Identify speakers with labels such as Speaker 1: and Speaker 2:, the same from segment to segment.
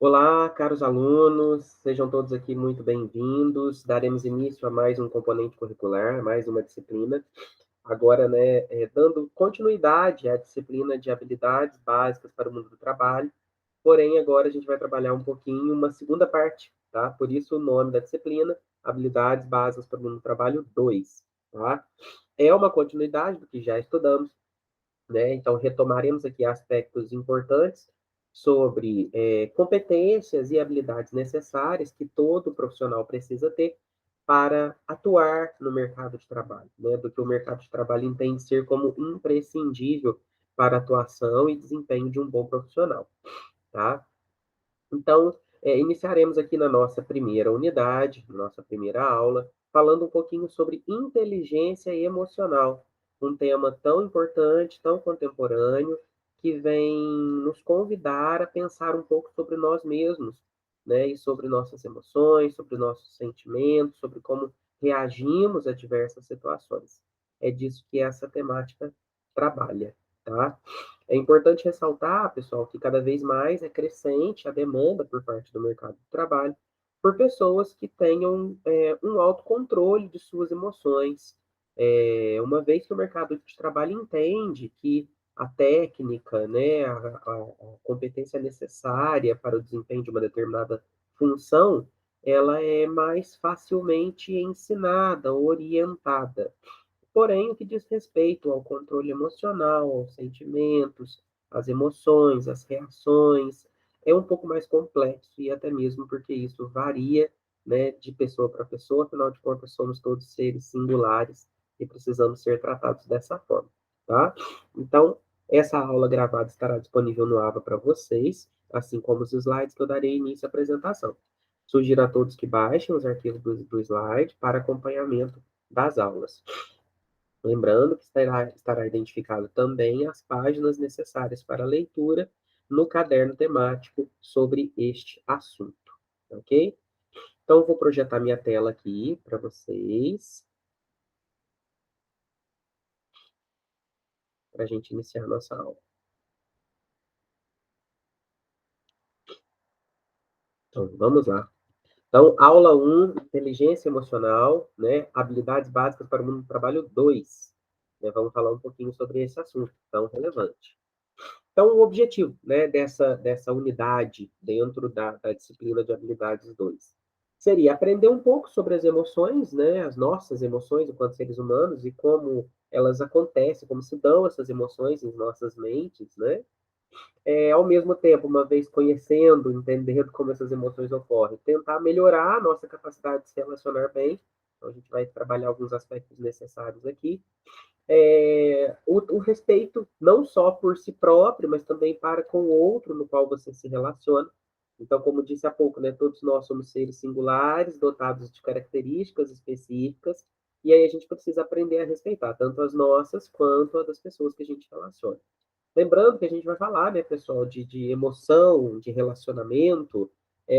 Speaker 1: Olá, caros alunos, sejam todos aqui muito bem-vindos. Daremos início a mais um componente curricular, mais uma disciplina. Agora, né, dando continuidade à disciplina de habilidades básicas para o mundo do trabalho. Porém, agora a gente vai trabalhar um pouquinho uma segunda parte, tá? Por isso o nome da disciplina, Habilidades Básicas para o Mundo do Trabalho 2, tá? É uma continuidade do que já estudamos, né? Então, retomaremos aqui aspectos importantes sobre competências e habilidades necessárias que todo profissional precisa ter para atuar no mercado de trabalho, né? Do que o mercado de trabalho entende ser como imprescindível para a atuação e desempenho de um bom profissional, tá? Então, iniciaremos aqui na nossa primeira unidade, nossa primeira aula, falando um pouquinho sobre inteligência emocional, um tema tão importante, tão contemporâneo, que vem nos convidar a pensar um pouco sobre nós mesmos, né, e sobre nossas emoções, sobre nossos sentimentos, sobre como reagimos a diversas situações. É disso que essa temática trabalha, tá? É importante ressaltar, pessoal, que cada vez mais é crescente a demanda por parte do mercado de trabalho por pessoas que tenham um autocontrole de suas emoções. Uma vez que o mercado de trabalho entende que a técnica, né, a competência necessária para o desempenho de uma determinada função, ela é mais facilmente ensinada, orientada. Porém, o que diz respeito ao controle emocional, aos sentimentos, às emoções, às reações, é um pouco mais complexo e até mesmo porque isso varia, né, de pessoa para pessoa, afinal de contas, somos todos seres singulares e precisamos ser tratados dessa forma, tá? Então, essa aula gravada estará disponível no Ava para vocês, assim como os slides que eu darei início à apresentação. Sugiro a todos que baixem os arquivos do slide para acompanhamento das aulas. Lembrando que estará identificado também as páginas necessárias para a leitura no caderno temático sobre este assunto, ok? Então, eu vou projetar minha tela aqui para vocês, para a gente iniciar a nossa aula. Então, vamos lá. Então, aula 1, inteligência emocional, né? Habilidades básicas para o mundo do trabalho 2. Né? Vamos falar um pouquinho sobre esse assunto tão relevante. Então, o objetivo, né, dessa unidade dentro da disciplina de habilidades 2 seria aprender um pouco sobre as emoções, né, as nossas emoções enquanto seres humanos e como elas acontecem, como se dão essas emoções em nossas mentes, né? Ao mesmo tempo, uma vez conhecendo, entendendo como essas emoções ocorrem, tentar melhorar a nossa capacidade de se relacionar bem. Então, a gente vai trabalhar alguns aspectos necessários aqui o respeito não só por si próprio, mas também para com o outro no qual você se relaciona. Então, como disse há pouco, né, todos nós somos seres singulares, dotados de características específicas, e aí a gente precisa aprender a respeitar tanto as nossas quanto as das pessoas que a gente relaciona. Lembrando que a gente vai falar, né, pessoal, de emoção, de relacionamento,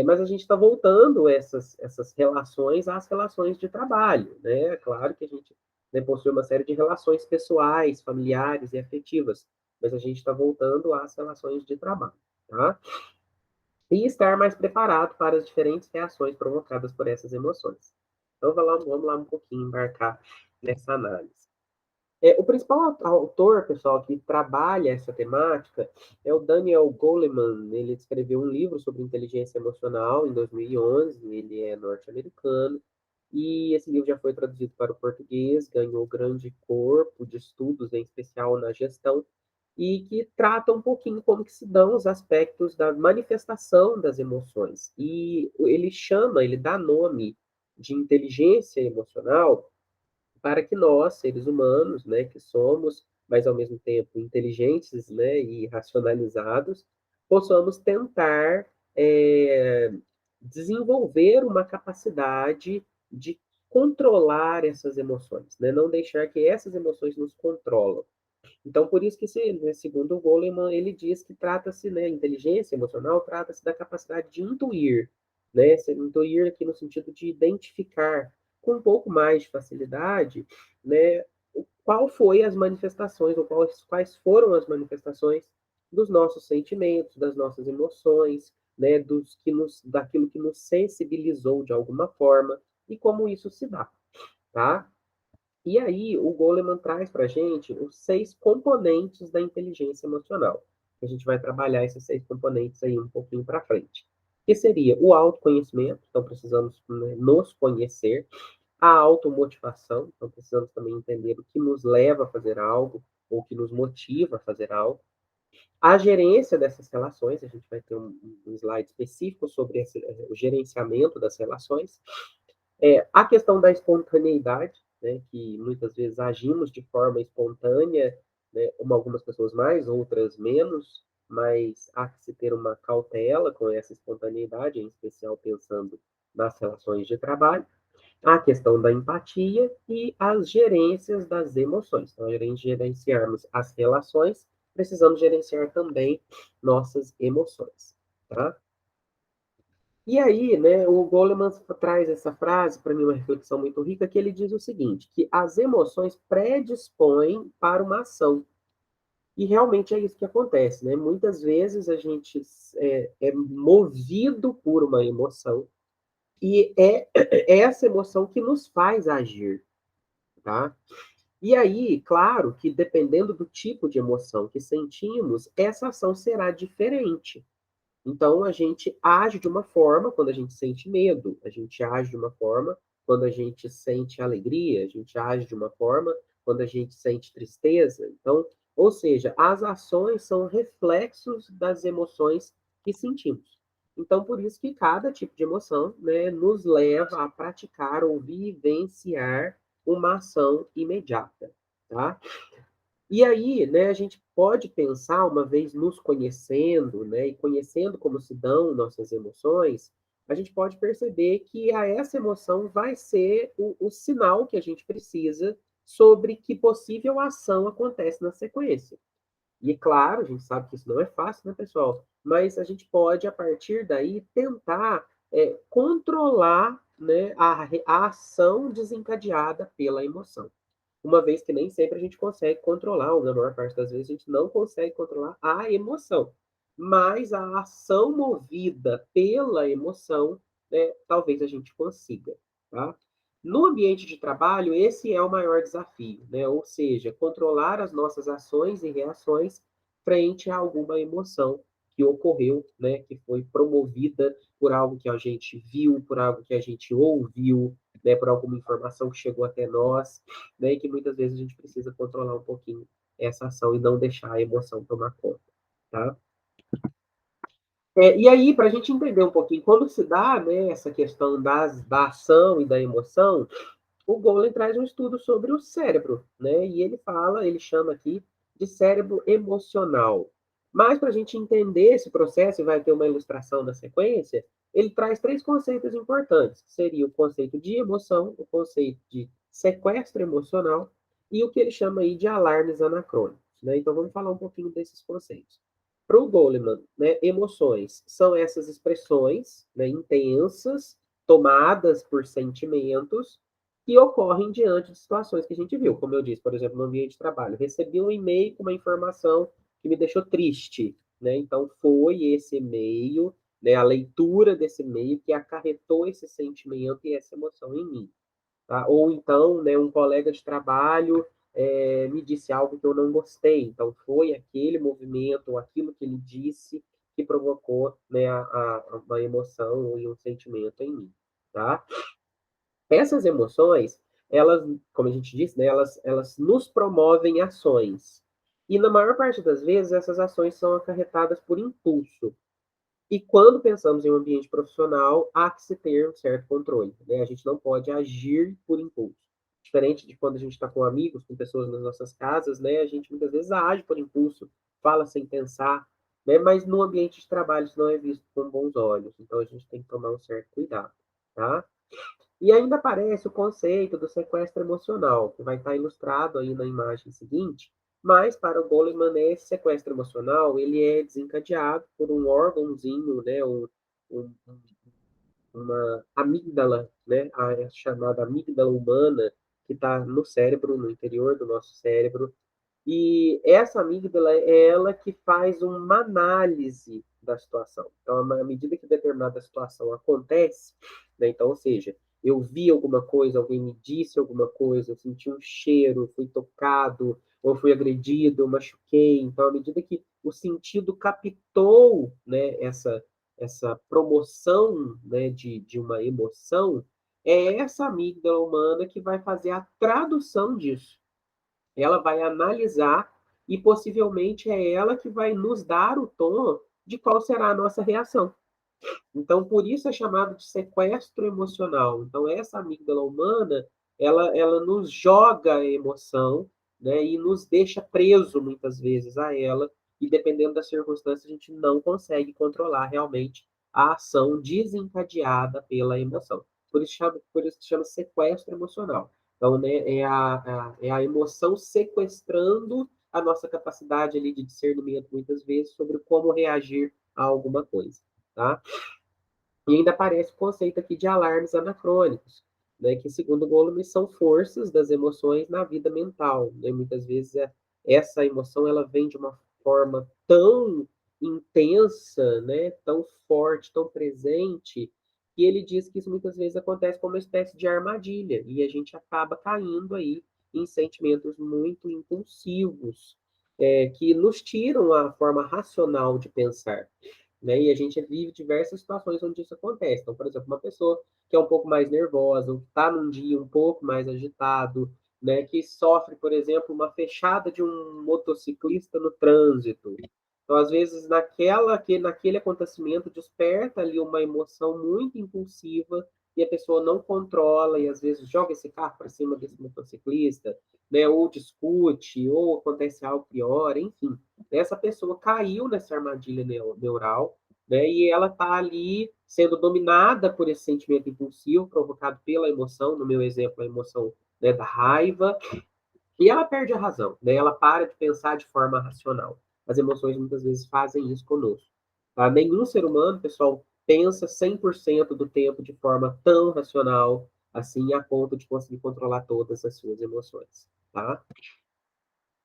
Speaker 1: mas a gente está voltando essas relações às relações de trabalho, né? É claro que a gente, né, possui uma série de relações pessoais, familiares e afetivas, mas a gente está voltando às relações de trabalho, tá? E estar mais preparado para as diferentes reações provocadas por essas emoções. Então, vamos lá um pouquinho embarcar nessa análise. O principal autor, pessoal, que trabalha essa temática é o Daniel Goleman. Ele escreveu um livro sobre inteligência emocional em 2011. Ele é norte-americano. E esse livro já foi traduzido para o português, ganhou grande corpo de estudos, em especial na gestão, e que trata um pouquinho como que se dão os aspectos da manifestação das emoções. E ele dá nome de inteligência emocional para que nós, seres humanos, né, que somos, mas ao mesmo tempo inteligentes, né, e racionalizados, possamos tentar desenvolver uma capacidade de controlar essas emoções, né, não deixar que essas emoções nos controlam. Então, por isso que, né, segundo o Goleman, ele diz que trata-se, né, inteligência emocional trata-se da capacidade de intuir, né, intuir aqui no sentido de identificar com um pouco mais de facilidade, né, qual foi as manifestações, ou quais foram as manifestações dos nossos sentimentos, das nossas emoções, né, daquilo que nos sensibilizou de alguma forma e como isso se dá, tá? E aí, o Goleman traz para a gente os 6 componentes da inteligência emocional. A gente vai trabalhar esses 6 componentes aí um pouquinho para frente. Que seria o autoconhecimento, então precisamos, né, nos conhecer, a automotivação, então precisamos também entender o que nos leva a fazer algo, ou o que nos motiva a fazer algo. A gerência dessas relações, a gente vai ter um slide específico sobre o gerenciamento das relações. A questão da espontaneidade, né, que muitas vezes agimos de forma espontânea, né, algumas pessoas mais, outras menos, mas há que se ter uma cautela com essa espontaneidade, em especial pensando nas relações de trabalho. A questão da empatia e as gerências das emoções. Então, além de gerenciarmos as relações, precisamos gerenciar também nossas emoções, tá? E aí, né, o Goleman traz essa frase, para mim, uma reflexão muito rica, que ele diz o seguinte, que as emoções predispõem para uma ação. E realmente é isso que acontece, né? Muitas vezes a gente é movido por uma emoção e é essa emoção que nos faz agir, tá? E aí, claro que dependendo do tipo de emoção que sentimos, essa ação será diferente. Então, a gente age de uma forma quando a gente sente medo, a gente age de uma forma quando a gente sente alegria, a gente age de uma forma quando a gente sente tristeza. Então, ou seja, as ações são reflexos das emoções que sentimos. Então, por isso que cada tipo de emoção, né, nos leva a praticar ou vivenciar uma ação imediata, tá? E aí, né, a gente pode pensar, uma vez nos conhecendo, né, e conhecendo como se dão nossas emoções, a gente pode perceber que essa emoção vai ser o sinal que a gente precisa sobre que possível ação acontece na sequência. E claro, a gente sabe que isso não é fácil, né, pessoal? Mas a gente pode, a partir daí, tentar controlar, né, a ação desencadeada pela emoção. Uma vez que nem sempre a gente consegue controlar, ou na maior parte das vezes a gente não consegue controlar a emoção. Mas a ação movida pela emoção, né, talvez a gente consiga, tá? No ambiente de trabalho, esse é o maior desafio, né? Ou seja, controlar as nossas ações e reações frente a alguma emoção que ocorreu, né? Que foi promovida por algo que a gente viu, por algo que a gente ouviu, né? Por alguma informação que chegou até nós, né? E que muitas vezes a gente precisa controlar um pouquinho essa ação e não deixar a emoção tomar conta, tá? E aí, para a gente entender um pouquinho como se dá, né, essa questão da ação e da emoção, o Golem traz um estudo sobre o cérebro, né? E ele fala, ele chama aqui de cérebro emocional. Mas para a gente entender esse processo, e vai ter uma ilustração na sequência, ele traz 3 conceitos importantes, que seria o conceito de emoção, o conceito de sequestro emocional e o que ele chama aí de alarmes anacrônicos, né? Então vamos falar um pouquinho desses conceitos. Para o Goleman, né, emoções são essas expressões, né, intensas, tomadas por sentimentos, que ocorrem diante de situações que a gente viu. Como eu disse, por exemplo, no ambiente de trabalho, recebi um e-mail com uma informação que me deixou triste, né? Então foi esse e-mail, né, a leitura desse e-mail que acarretou esse sentimento e essa emoção em mim. Tá? Ou então, né, um colega de trabalho me disse algo que eu não gostei. Então, foi aquele movimento, ou aquilo que ele disse, que provocou, né, uma emoção e um sentimento em mim. Tá? Essas emoções, elas, como a gente disse, né, elas nos promovem ações. E na maior parte das vezes, essas ações são acarretadas por impulso. E quando pensamos em um ambiente profissional, há que se ter um certo controle, né? A gente não pode agir por impulso. Diferente de quando a gente está com amigos, com pessoas nas nossas casas, né? A gente muitas vezes age por impulso, fala sem pensar, né? Mas no ambiente de trabalho isso não é visto com bons olhos. Então a gente tem que tomar um certo cuidado, tá? E ainda aparece o conceito do sequestro emocional, que vai estar ilustrado aí na imagem seguinte, mas para o Goleman, esse sequestro emocional, ele é desencadeado por um órgãozinho, né, uma amígdala, né, a chamada amígdala humana, que está no cérebro, no interior do nosso cérebro, e essa amígdala é ela que faz uma análise da situação. Então, à medida que determinada situação acontece, né, então, ou seja, eu vi alguma coisa, alguém me disse alguma coisa, eu senti um cheiro, fui tocado, ou fui agredido, eu machuquei. Então, à medida que o sentido captou, né, essa promoção, né, de uma emoção, é essa amígdala humana que vai fazer a tradução disso. Ela vai analisar e possivelmente é ela que vai nos dar o tom de qual será a nossa reação. Então, por isso é chamado de sequestro emocional. Então, essa amígdala humana, ela nos joga a emoção, né, e nos deixa preso muitas vezes a ela, e dependendo da circunstância, a gente não consegue controlar realmente a ação desencadeada pela emoção. Por isso chama sequestro emocional. Então, né, é a emoção sequestrando a nossa capacidade ali de discernimento, muitas vezes, sobre como reagir a alguma coisa. Tá? E ainda aparece o conceito aqui de alarmes anacrônicos, né, que, segundo Goleman, são forças das emoções na vida mental. Né? Muitas vezes essa emoção ela vem de uma forma tão intensa, né, tão forte, tão presente, que ele diz que isso muitas vezes acontece como uma espécie de armadilha, e a gente acaba caindo aí em sentimentos muito impulsivos, que nos tiram a forma racional de pensar, né? E a gente vive diversas situações onde isso acontece. Então, por exemplo, uma pessoa que é um pouco mais nervosa, ou que está num dia um pouco mais agitado, né? Que sofre, por exemplo, uma fechada de um motociclista no trânsito. Então, às vezes, naquele acontecimento, desperta ali uma emoção muito impulsiva e a pessoa não controla e, às vezes, joga esse carro para cima desse motociclista, né? Ou discute, ou acontece algo pior, enfim. Essa pessoa caiu nessa armadilha neural, né? E ela está ali sendo dominada por esse sentimento impulsivo provocado pela emoção, no meu exemplo, a emoção, né, da raiva, e ela perde a razão, né? Ela para de pensar de forma racional. As emoções muitas vezes fazem isso conosco. Tá? Nenhum ser humano, pessoal, pensa 100% do tempo de forma tão racional, assim, a ponto de conseguir controlar todas as suas emoções. Tá?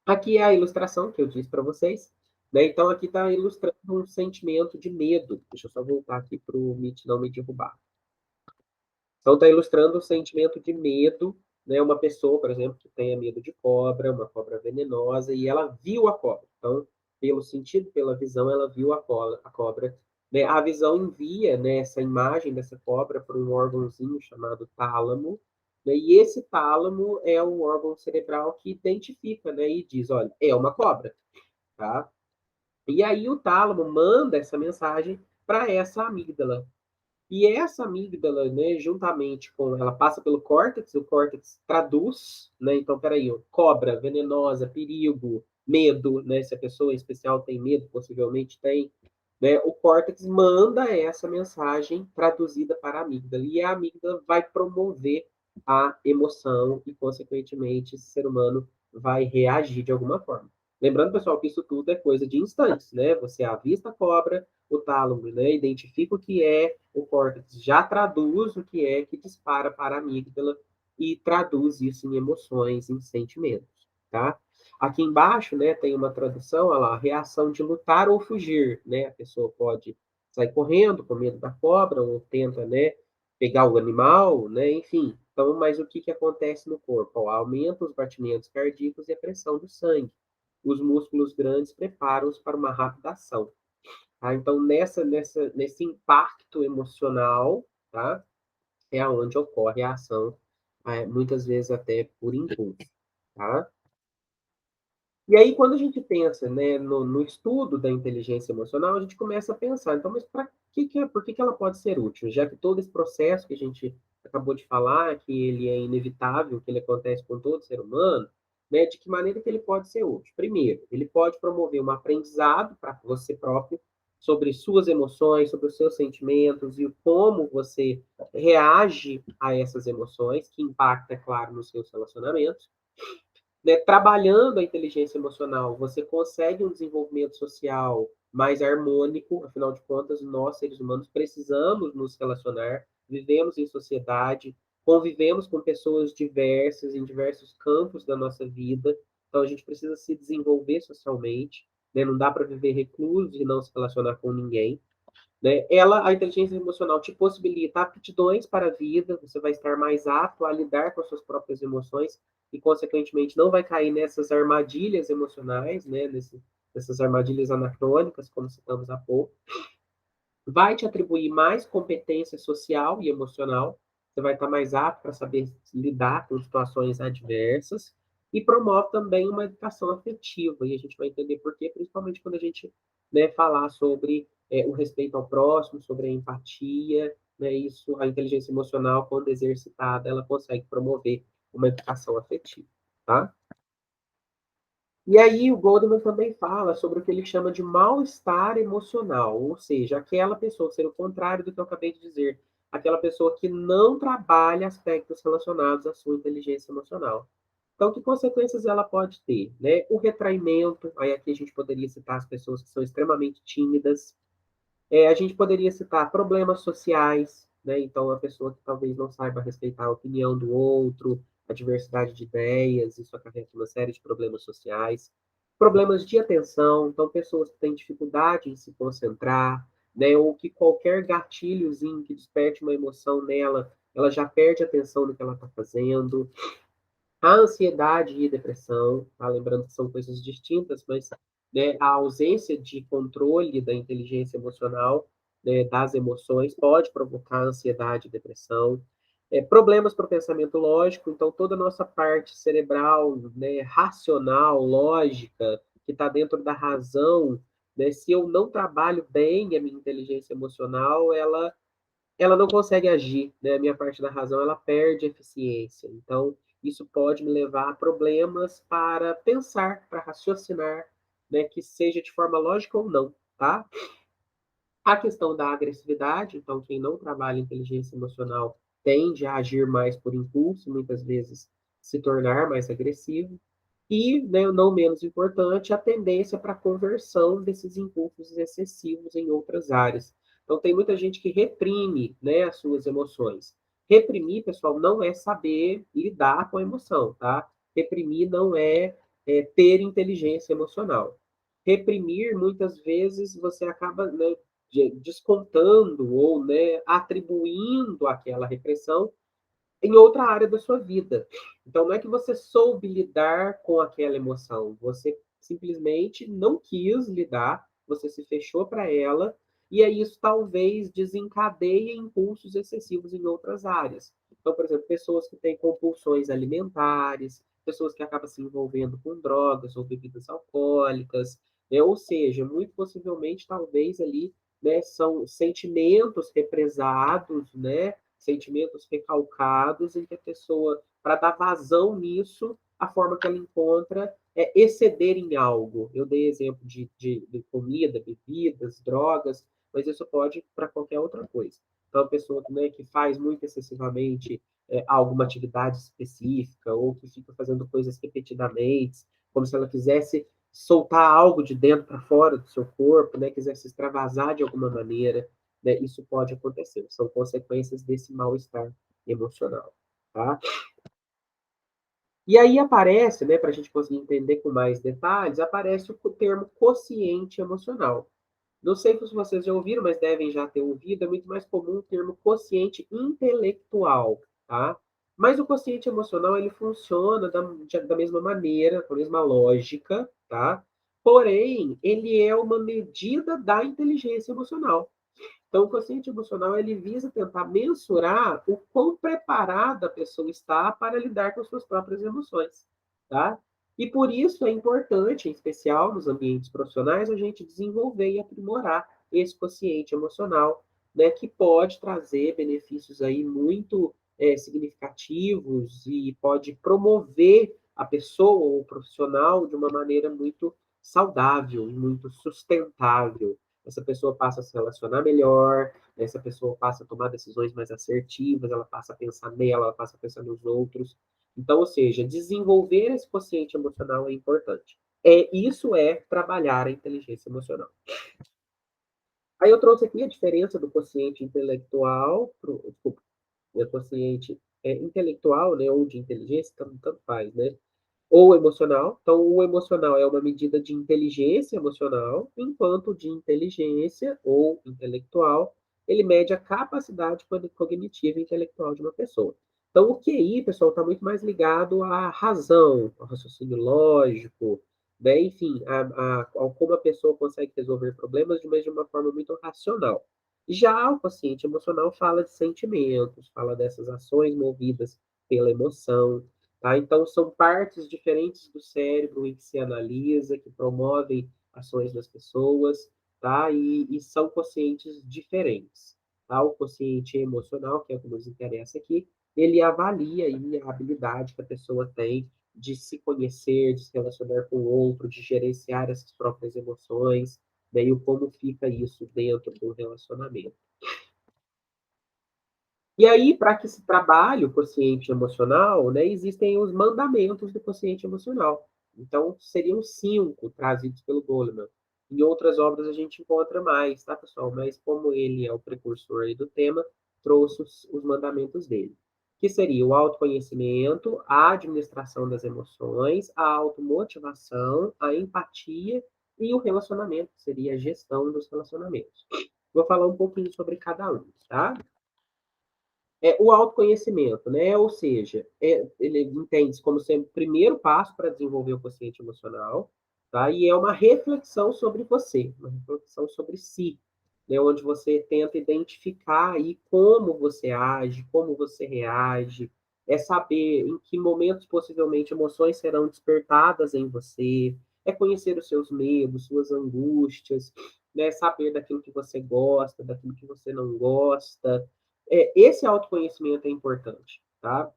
Speaker 1: Aqui é a ilustração que eu disse para vocês. Né? Então, aqui está ilustrando um sentimento de medo. Deixa eu só voltar aqui para o Meet não me derrubar. Então, está ilustrando o sentimento de medo. Né? Uma pessoa, por exemplo, que tenha medo de cobra, uma cobra venenosa, e ela viu a cobra. Então, pelo sentido, pela visão, ela viu a cobra. Né? A visão envia, né, essa imagem dessa cobra para um órgãozinho chamado tálamo, né? E esse tálamo é o órgão cerebral que identifica, né, e diz, olha, é uma cobra. Tá? E aí o tálamo manda essa mensagem para essa amígdala. E essa amígdala, né, juntamente com ela passa pelo córtex, o córtex traduz, né? Então, peraí, cobra, venenosa, perigo, medo, né? Se a pessoa em especial tem medo, possivelmente tem, né? O córtex manda essa mensagem traduzida para a amígdala e a amígdala vai promover a emoção e, consequentemente, esse ser humano vai reagir de alguma forma. Lembrando, pessoal, que isso tudo é coisa de instantes, né? Você avista a cobra, o tálamo, né, identifica o que é, o córtex já traduz o que é, que dispara para a amígdala e traduz isso em emoções, em sentimentos, tá? Aqui embaixo, né, tem uma tradução, olha lá, reação de lutar ou fugir, né? A pessoa pode sair correndo com medo da cobra ou tenta, né, pegar o animal, né, enfim. Então, mas o que acontece no corpo? Ó, aumenta os batimentos cardíacos e a pressão do sangue. Os músculos grandes preparam-os para uma rápida ação. Tá? Então, nesse impacto emocional, tá? É onde ocorre a ação, muitas vezes até por impulso. Tá? E aí, quando a gente pensa, né, no estudo da inteligência emocional, a gente começa a pensar, então, mas por que ela pode ser útil? Já que todo esse processo que a gente acabou de falar, que ele é inevitável, que ele acontece com todo ser humano, né, de que maneira que ele pode ser útil? Primeiro, ele pode promover um aprendizado para você próprio sobre suas emoções, sobre os seus sentimentos e como você reage a essas emoções, que impacta, é claro, nos seus relacionamentos. Né, trabalhando a inteligência emocional, você consegue um desenvolvimento social mais harmônico, afinal de contas, nós, seres humanos, precisamos nos relacionar, vivemos em sociedade, convivemos com pessoas diversas, em diversos campos da nossa vida, então a gente precisa se desenvolver socialmente, né? Não dá para viver recluso e não se relacionar com ninguém, né? A inteligência emocional te possibilita aptidões para a vida, você vai estar mais apto a lidar com as suas próprias emoções e, consequentemente, não vai cair nessas armadilhas emocionais, né? Nessas armadilhas anacrônicas, como citamos há pouco. Vai te atribuir mais competência social e emocional, você vai estar mais apto para saber lidar com situações adversas, e promove também uma educação afetiva, e a gente vai entender por quê, principalmente quando a gente, né, falar sobre o respeito ao próximo, sobre a empatia, né, isso, a inteligência emocional, quando exercitada, ela consegue promover uma educação afetiva, tá? E aí o Goldman também fala sobre o que ele chama de mal-estar emocional, ou seja, aquela pessoa, ser o contrário do que eu acabei de dizer, aquela pessoa que não trabalha aspectos relacionados à sua inteligência emocional. Então, que consequências ela pode ter? Né? O retraimento, aí aqui a gente poderia citar as pessoas que são extremamente tímidas, a gente poderia citar problemas sociais, né? Então, a pessoa que talvez não saiba respeitar a opinião do outro, a diversidade de ideias, isso acarreta uma série de problemas sociais. Problemas de atenção, então, pessoas que têm dificuldade em se concentrar, né? Ou que qualquer gatilhozinho que desperte uma emoção nela, ela já perde a atenção no que ela está fazendo. A ansiedade e depressão, tá? Lembrando que são coisas distintas, mas, né, a ausência de controle da inteligência emocional, né, das emoções, pode provocar ansiedade e depressão. Problemas para o pensamento lógico, então toda a nossa parte cerebral, né, racional, lógica, que está dentro da razão, né, se eu não trabalho bem a minha inteligência emocional, ela não consegue agir, né? A minha parte da razão, ela perde eficiência. Então, isso pode me levar a problemas para pensar, para raciocinar, né? Que seja de forma lógica ou não, tá? A questão da agressividade, então, quem não trabalha inteligência emocional tende a agir mais por impulso, muitas vezes se tornar mais agressivo. E, né, não menos importante, a tendência para a conversão desses impulsos excessivos em outras áreas. Então, tem muita gente que reprime, né, as suas emoções. Reprimir, pessoal, não é saber lidar com a emoção, tá? Reprimir não é ter inteligência emocional. Reprimir, muitas vezes, você acaba, né, descontando ou, né, atribuindo aquela repressão em outra área da sua vida. Então, não é que você soube lidar com aquela emoção, você simplesmente não quis lidar, você se fechou para ela, e aí isso talvez desencadeie impulsos excessivos em outras áreas. Então, por exemplo, pessoas que têm compulsões alimentares, pessoas que acabam se envolvendo com drogas ou bebidas alcoólicas, né? Ou seja, muito possivelmente, talvez ali, né, são sentimentos represados, né, sentimentos recalcados, em que a pessoa, para dar vazão nisso, a forma que ela encontra é exceder em algo. Eu dei exemplo de comida, bebidas, drogas, mas isso pode para qualquer outra coisa. Então, a pessoa, né, que faz muito excessivamente alguma atividade específica, ou que fica fazendo coisas repetidamente, como se ela quisesse soltar algo de dentro para fora do seu corpo, né, quisesse extravasar de alguma maneira, né, isso pode acontecer. São consequências desse mal-estar emocional, tá? E aí aparece, né, para a gente conseguir entender com mais detalhes, aparece o termo quociente emocional. Não sei se vocês já ouviram, mas devem já ter ouvido, é muito mais comum o termo quociente intelectual, tá? Mas o quociente emocional, ele funciona da mesma maneira, com a mesma lógica, tá? Porém, ele é uma medida da inteligência emocional. Então, o quociente emocional ele visa tentar mensurar o quão preparada a pessoa está para lidar com suas próprias emoções, tá? E por isso é importante, em especial nos ambientes profissionais, a gente desenvolver e aprimorar esse quociente emocional, né, que pode trazer benefícios aí muito significativos e pode promover a pessoa ou o profissional de uma maneira muito saudável e muito sustentável. Essa pessoa passa a se relacionar melhor, essa pessoa passa a tomar decisões mais assertivas, ela passa a pensar nela, ela passa a pensar nos outros. Então, ou seja, desenvolver esse quociente emocional é importante. Isso é trabalhar a inteligência emocional. Aí eu trouxe aqui a diferença do quociente intelectual, desculpa, o quociente intelectual, né, ou de inteligência, tanto faz, né? ou emocional. Então, o emocional é uma medida de inteligência emocional, enquanto de inteligência ou intelectual, ele mede a capacidade cognitiva e intelectual de uma pessoa. Então, o QI, pessoal, está muito mais ligado à razão, ao raciocínio lógico, né? Enfim, ao como a pessoa consegue resolver problemas de uma forma muito racional. Já o paciente emocional fala de sentimentos, fala dessas ações movidas pela emoção, tá? Então, são partes diferentes do cérebro em que se analisa, que promovem ações das pessoas, tá? E são conscientes diferentes, tá? O consciente emocional, que é o que nos interessa aqui, ele avalia aí a habilidade que a pessoa tem de se conhecer, de se relacionar com o outro, de gerenciar essas próprias emoções, né? E o como fica isso dentro do relacionamento. E aí, para que se trabalhe o quociente emocional, né, existem os mandamentos do quociente emocional. Então, seriam 5 trazidos pelo Goleman. Em outras obras a gente encontra mais, tá, pessoal? Mas como ele é o precursor aí do tema, trouxe os mandamentos dele. Que seria o autoconhecimento, a administração das emoções, a automotivação, a empatia e o relacionamento, que seria a gestão dos relacionamentos. Vou falar um pouquinho sobre cada um, tá? O autoconhecimento, né? Ou seja, ele entende como sendo o primeiro passo para desenvolver o consciente emocional, tá? E é uma reflexão sobre você, uma reflexão sobre si, né? Onde você tenta identificar aí como você age, como você reage, é saber em que momentos possivelmente emoções serão despertadas em você, é conhecer os seus medos, suas angústias, né? Saber daquilo que você gosta, daquilo que você não gosta, esse autoconhecimento é importante, tá?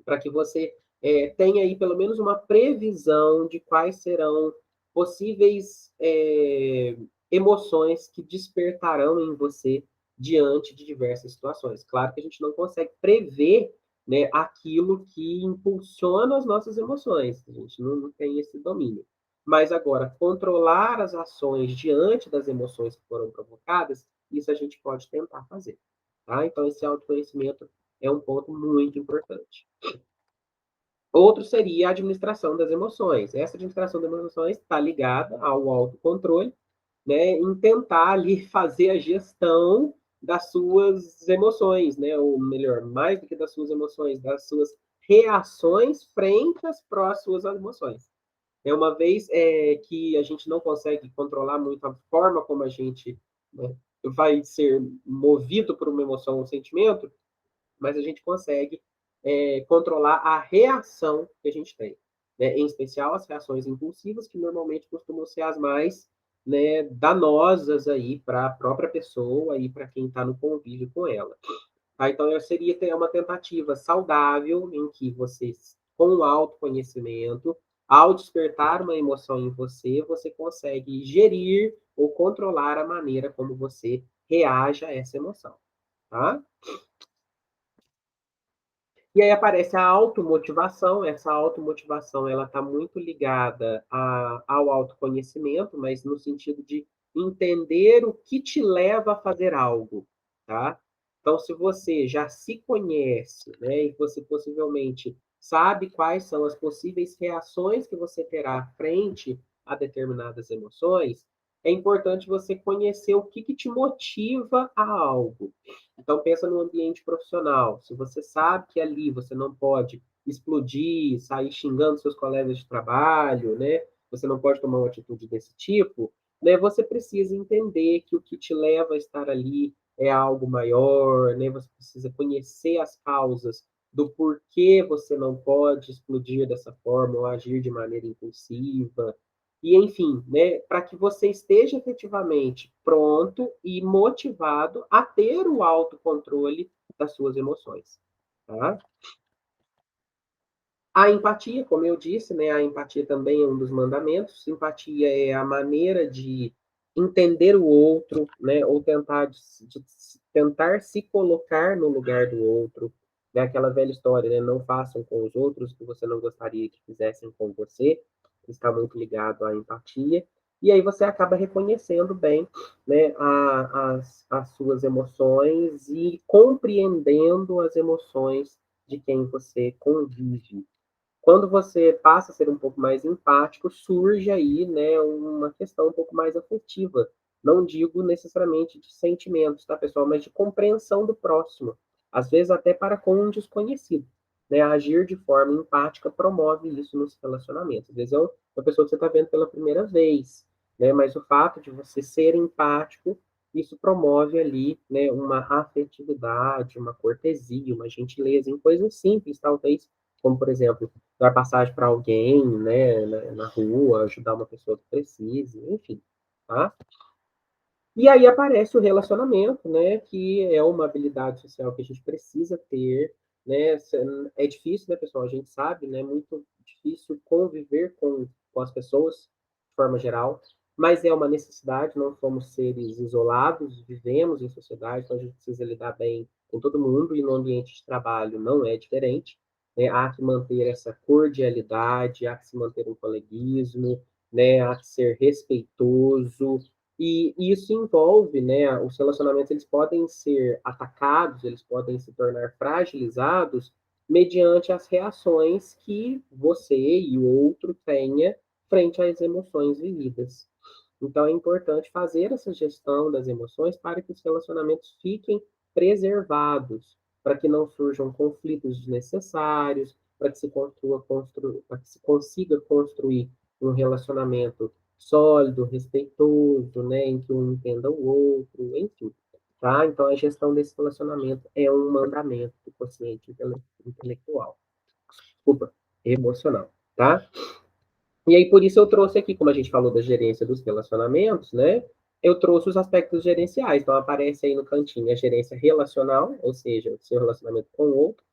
Speaker 1: Para que você tenha aí pelo menos uma previsão de quais serão possíveis emoções que despertarão em você diante de diversas situações. Claro que a gente não consegue prever, né, aquilo que impulsiona as nossas emoções, a gente não tem esse domínio. Mas agora, controlar as ações diante das emoções que foram provocadas, isso a gente pode tentar fazer. Tá? Então, esse autoconhecimento é um ponto muito importante. Outro seria a administração das emoções. Essa administração das emoções está ligada ao autocontrole, né, em tentar ali fazer a gestão das suas emoções, né, ou melhor, mais do que das suas emoções, das suas reações frente às suas emoções. Uma vez que a gente não consegue controlar muito a forma como a gente, né, vai ser movido por uma emoção ou um sentimento, mas a gente consegue controlar a reação que a gente tem. Né? Em especial as reações impulsivas, que normalmente costumam ser as mais, né, danosas aí para a própria pessoa e para quem está no convívio com ela. Tá? Então, seria ter uma tentativa saudável em que você, com o autoconhecimento, ao despertar uma emoção em você, você consegue gerir ou controlar a maneira como você reage a essa emoção. Tá? E aí aparece a automotivação, essa automotivação ela está muito ligada ao autoconhecimento, mas no sentido de entender o que te leva a fazer algo, tá? Então, se você já se conhece, né, e você possivelmente sabe quais são as possíveis reações que você terá frente a determinadas emoções, é importante você conhecer o que te motiva a algo. Então, pensa no ambiente profissional. Se você sabe que ali você não pode explodir, sair xingando seus colegas de trabalho, né? Você não pode tomar uma atitude desse tipo, né? Você precisa entender que o que te leva a estar ali é algo maior, né? Você precisa conhecer as causas do porquê você não pode explodir dessa forma ou agir de maneira impulsiva. E, enfim, né, para que você esteja efetivamente pronto e motivado a ter o autocontrole das suas emoções. Tá? A empatia, como eu disse, né, a empatia também é um dos mandamentos. Empatia é a maneira de entender o outro, né, ou tentar se colocar no lugar do outro. É aquela velha história, né, não façam com os outros o que você não gostaria que fizessem com você. Está muito ligado à empatia. E aí você acaba reconhecendo bem, né, as suas emoções e compreendendo as emoções de quem você convive. Quando você passa a ser um pouco mais empático, surge aí, né, uma questão um pouco mais afetiva. Não digo necessariamente de sentimentos, tá, pessoal, mas de compreensão do próximo. Às vezes até para com um desconhecido. Né? Agir de forma empática promove isso nos relacionamentos. Às vezes é uma pessoa que você está vendo pela primeira vez, né? Mas o fato de você ser empático, isso promove ali, né, uma afetividade, uma cortesia, uma gentileza em coisas simples, talvez, como, por exemplo, dar passagem para alguém, né, na rua, ajudar uma pessoa que precise, enfim, tá? E aí aparece o relacionamento, né, que é uma habilidade social que a gente precisa ter, né? É difícil, né, pessoal? A gente sabe, né? Muito difícil conviver com as pessoas, de forma geral, mas é uma necessidade, não somos seres isolados, vivemos em sociedade, então a gente precisa lidar bem com todo mundo e no ambiente de trabalho não é diferente, né? Há que manter essa cordialidade, há que se manter um coleguismo, né? Há que ser respeitoso, e isso envolve, né, os relacionamentos eles podem ser atacados, eles podem se tornar fragilizados mediante as reações que você e o outro tenha frente às emoções vividas. Então é importante fazer essa gestão das emoções para que os relacionamentos fiquem preservados, para que não surjam conflitos desnecessários, para que para que se consiga construir um relacionamento sólido, respeitoso, né, em que um entenda o outro, enfim, tá? Então a gestão desse relacionamento é um mandamento do quociente intelectual, desculpa, emocional, tá? E aí por isso eu trouxe aqui, como a gente falou da gerência dos relacionamentos, né? Eu trouxe os aspectos gerenciais. Então aparece aí no cantinho a gerência relacional, ou seja, o seu relacionamento com o outro,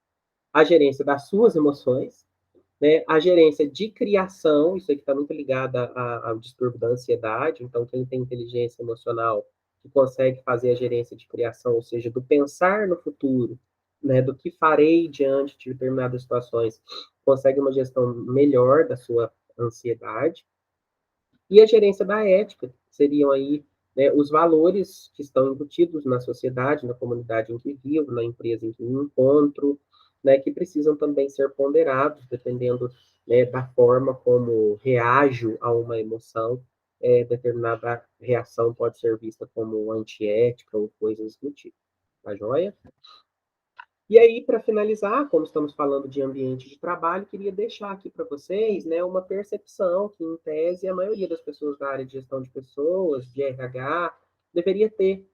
Speaker 1: a gerência das suas emoções, né? A gerência de criação, isso aqui está muito ligada ao distúrbio da ansiedade, então quem tem inteligência emocional que consegue fazer a gerência de criação, ou seja, do pensar no futuro, né, do que farei diante de determinadas situações, consegue uma gestão melhor da sua ansiedade. E a gerência da ética seriam aí, né, os valores que estão embutidos na sociedade, na comunidade em que vivo, na empresa em que me encontro, né, que precisam também ser ponderados, dependendo, né, da forma como reajo a uma emoção. Determinada reação pode ser vista como antiética ou coisas do tipo. Tá joia? E aí, para finalizar, como estamos falando de ambiente de trabalho, queria deixar aqui para vocês, né, uma percepção que, em tese, a maioria das pessoas da área de gestão de pessoas, de RH, deveria ter,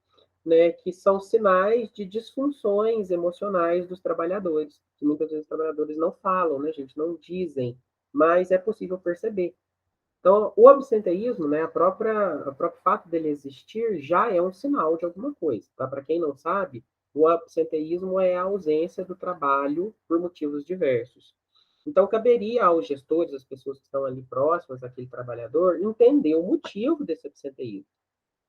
Speaker 1: né, que são sinais de disfunções emocionais dos trabalhadores, que muitas vezes os trabalhadores não falam, né, gente, não dizem, mas é possível perceber. Então, o absenteísmo, né, o próprio fato dele existir já é um sinal de alguma coisa, tá? Para quem não sabe, o absenteísmo é a ausência do trabalho por motivos diversos. Então, caberia aos gestores, às pessoas que estão ali próximas àquele trabalhador, entender o motivo desse absenteísmo.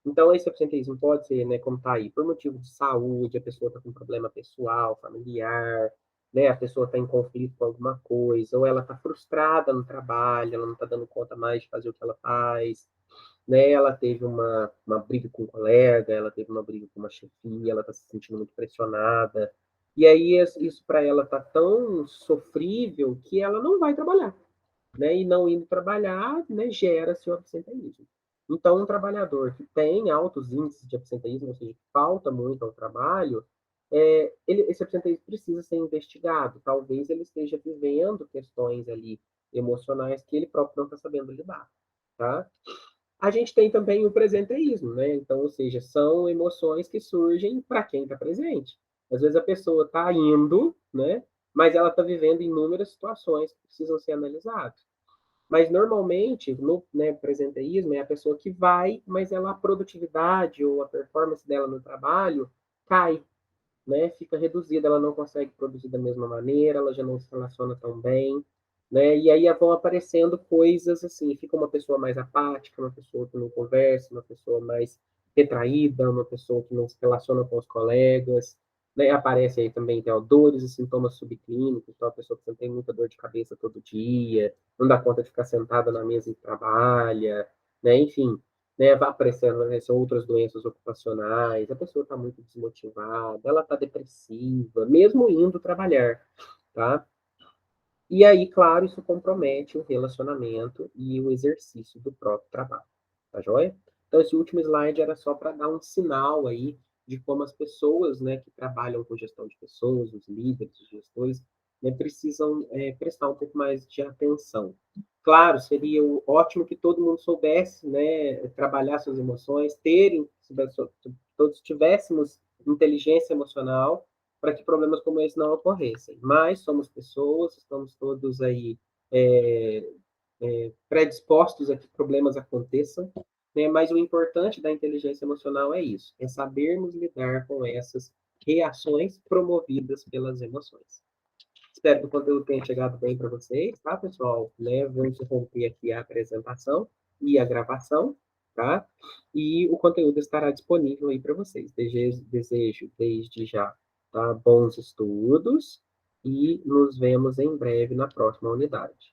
Speaker 1: Então, esse absenteísmo pode ser, né, como está aí, por motivo de saúde, a pessoa está com problema pessoal, familiar, né, a pessoa está em conflito com alguma coisa, ou ela está frustrada no trabalho, ela não está dando conta mais de fazer o que ela faz, né, ela teve uma briga com um colega, ela teve uma briga com uma chefia, ela está se sentindo muito pressionada, e aí isso para ela está tão sofrível que ela não vai trabalhar, né? E não indo trabalhar, né, gera-se o absenteísmo. Então, um trabalhador que tem altos índices de absenteísmo, ou seja, que falta muito ao trabalho, esse absenteísmo precisa ser investigado. Talvez ele esteja vivendo questões ali emocionais que ele próprio não está sabendo lidar, tá? A gente tem também o presenteísmo, né? Então, ou seja, são emoções que surgem para quem está presente. Às vezes a pessoa está indo, né? Mas ela está vivendo inúmeras situações que precisam ser analisadas. Mas normalmente, no, né, presenteísmo, é a pessoa que vai, mas ela, a produtividade ou a performance dela no trabalho cai, né? Fica reduzida, ela não consegue produzir da mesma maneira, ela já não se relaciona tão bem, né? E aí vão aparecendo coisas assim, fica uma pessoa mais apática, uma pessoa que não conversa, uma pessoa mais retraída, uma pessoa que não se relaciona com os colegas, né? Aparece aí também tem, ó, dores e sintomas subclínicos, então a pessoa que tem muita dor de cabeça todo dia, não dá conta de ficar sentada na mesa e trabalha, né? Enfim, né, vai aparecendo, né, são outras doenças ocupacionais, a pessoa está muito desmotivada, ela está depressiva, mesmo indo trabalhar, tá? E aí, claro, isso compromete o relacionamento e o exercício do próprio trabalho, tá joia? Então, esse último slide era só para dar um sinal aí de como as pessoas, né, que trabalham com gestão de pessoas, os líderes, os gestores, né, precisam prestar um pouco mais de atenção. Claro, seria ótimo que todo mundo soubesse, né, trabalhar suas emoções, todos tivéssemos inteligência emocional para que problemas como esse não ocorressem. Mas somos pessoas, estamos todos aí é, predispostos a que problemas aconteçam, né? Mas o importante da inteligência emocional é isso, é sabermos lidar com essas reações promovidas pelas emoções. Espero que o conteúdo tenha chegado bem para vocês, tá, pessoal? Né? Vou interromper aqui a apresentação e a gravação, tá? E o conteúdo estará disponível aí para vocês. Desejo desde já, tá? Bons estudos e nos vemos em breve na próxima unidade.